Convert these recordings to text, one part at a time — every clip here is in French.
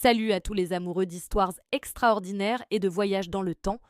Salut à tous les amoureux d'histoires extraordinaires et de voyages dans le temps.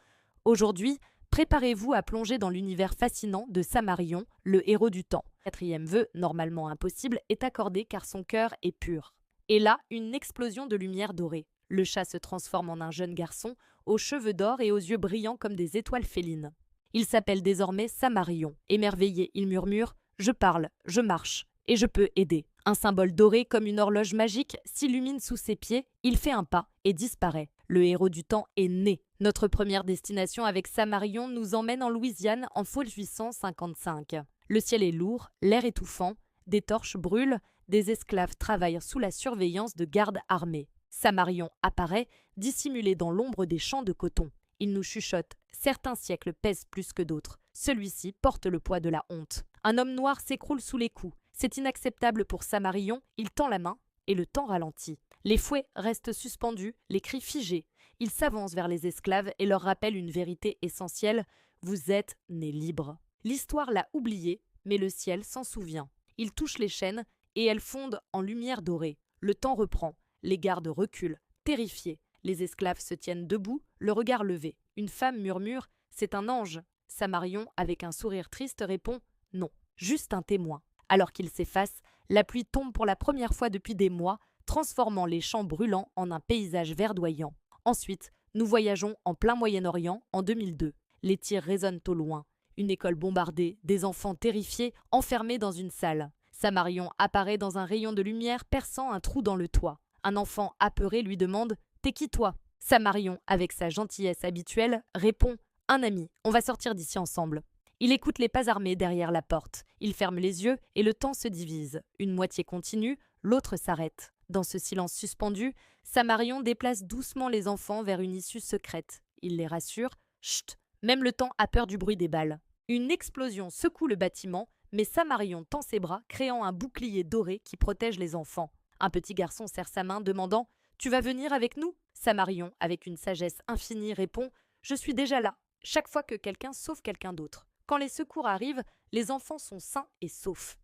Aujourd'hui, préparez-vous à plonger dans l'univers fascinant de Samarion, le héros du temps. Quatrième vœu, normalement impossible, est accordé car son cœur est pur. Et là, une explosion de lumière dorée. Le chat se transforme en un jeune garçon, aux cheveux d'or et aux yeux brillants comme des étoiles félines. Il s'appelle désormais Samarion. Émerveillé, il murmure « Je parle, je marche, et je peux aider ». Un symbole doré comme une horloge magique s'illumine sous ses pieds, il fait un pas et disparaît. Le héros du temps est né. Notre première destination avec Samarion nous emmène en Louisiane en 1855. Le ciel est lourd, l'air étouffant, des torches brûlent, des esclaves travaillent sous la surveillance de gardes armés. Samarion apparaît, dissimulé dans l'ombre des champs de coton. Il nous chuchote, certains siècles pèsent plus que d'autres. Celui-ci porte le poids de la honte. Un homme noir s'écroule sous les coups. C'est inacceptable pour Samarion, il tend la main et le temps ralentit. Les fouets restent suspendus, les cris figés. Il s'avance vers les esclaves et leur rappelle une vérité essentielle, vous êtes nés libres. L'histoire l'a oublié, mais le ciel s'en souvient. Il touche les chaînes et elles fondent en lumière dorée. Le temps reprend, les gardes reculent, terrifiés. Les esclaves se tiennent debout, le regard levé. Une femme murmure, c'est un ange. Samarion, avec un sourire triste, répond, non, juste un témoin. Alors qu'il s'efface, la pluie tombe pour la première fois depuis des mois, transformant les champs brûlants en un paysage verdoyant. Ensuite, nous voyageons en plein Moyen-Orient en 2002. Les tirs résonnent au loin. Une école bombardée, des enfants terrifiés, enfermés dans une salle. Samarion apparaît dans un rayon de lumière perçant un trou dans le toit. Un enfant apeuré lui demande « T'es qui toi ?» Samarion, avec sa gentillesse habituelle, répond « Un ami, on va sortir d'ici ensemble ». Il écoute les pas armés derrière la porte. Il ferme les yeux et le temps se divise. Une moitié continue, l'autre s'arrête. Dans ce silence suspendu, Samarion déplace doucement les enfants vers une issue secrète. Il les rassure. Chut, même le temps a peur du bruit des balles. Une explosion secoue le bâtiment, mais Samarion tend ses bras, créant un bouclier doré qui protège les enfants. Un petit garçon serre sa main, demandant « Tu vas venir avec nous ?» Samarion, avec une sagesse infinie, répond « Je suis déjà là, chaque fois que quelqu'un sauve quelqu'un d'autre. » Quand les secours arrivent, les enfants sont sains et saufs.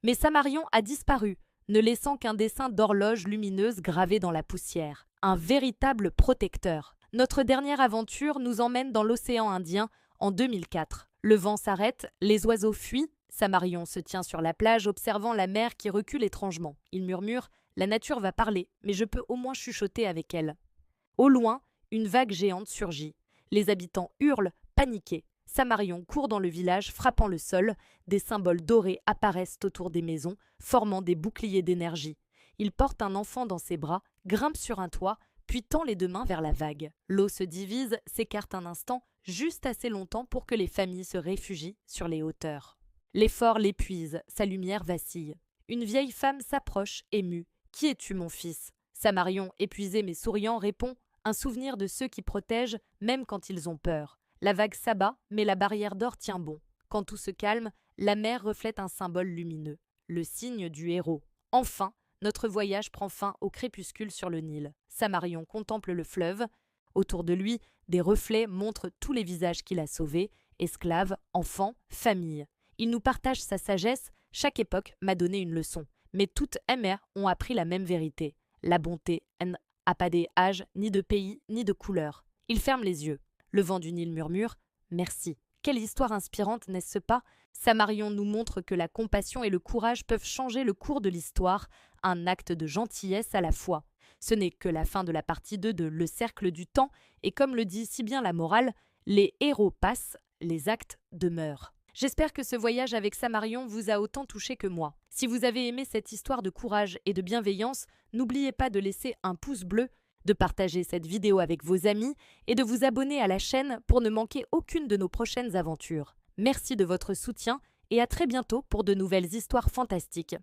Mais Samarion a disparu, ne laissant qu'un dessin d'horloge lumineuse gravé dans la poussière. Un véritable protecteur. Notre dernière aventure nous emmène dans l'océan Indien en 2004. Le vent s'arrête, les oiseaux fuient. Samarion se tient sur la plage observant la mer qui recule étrangement. Il murmure « La nature va parler, mais je peux au moins chuchoter avec elle. » Au loin, une vague géante surgit. Les habitants hurlent, paniqués. Samarion court dans le village, frappant le sol. Des symboles dorés apparaissent autour des maisons, formant des boucliers d'énergie. Il porte un enfant dans ses bras, grimpe sur un toit, puis tend les deux mains vers la vague. L'eau se divise, s'écarte un instant, juste assez longtemps pour que les familles se réfugient sur les hauteurs. L'effort l'épuise, sa lumière vacille. Une vieille femme s'approche, émue. « Qui es-tu, mon fils ?» Samarion, épuisé mais souriant, répond « Un souvenir de ceux qui protègent, même quand ils ont peur. » La vague s'abat, mais la barrière d'or tient bon. Quand tout se calme, la mer reflète un symbole lumineux, le signe du héros. Enfin, notre voyage prend fin au crépuscule sur le Nil. Samarion contemple le fleuve. Autour de lui, des reflets montrent tous les visages qu'il a sauvés, esclaves, enfants, familles. Il nous partage sa sagesse, chaque époque m'a donné une leçon. Mais toutes et mères ont appris la même vérité. La bonté n'a pas d'âge, ni de pays, ni de couleur. Il ferme les yeux. Le vent du Nil murmure « Merci ». Quelle histoire inspirante, n'est-ce pas? Samarion nous montre que la compassion et le courage peuvent changer le cours de l'histoire, un acte de gentillesse à la fois. Ce n'est que la fin de la partie 2 de Le Cercle du Temps, et comme le dit si bien la morale, les héros passent, les actes demeurent. J'espère que ce voyage avec Samarion vous a autant touché que moi. Si vous avez aimé cette histoire de courage et de bienveillance, n'oubliez pas de laisser un pouce bleu, de partager cette vidéo avec vos amis et de vous abonner à la chaîne pour ne manquer aucune de nos prochaines aventures. Merci de votre soutien et à très bientôt pour de nouvelles histoires fantastiques.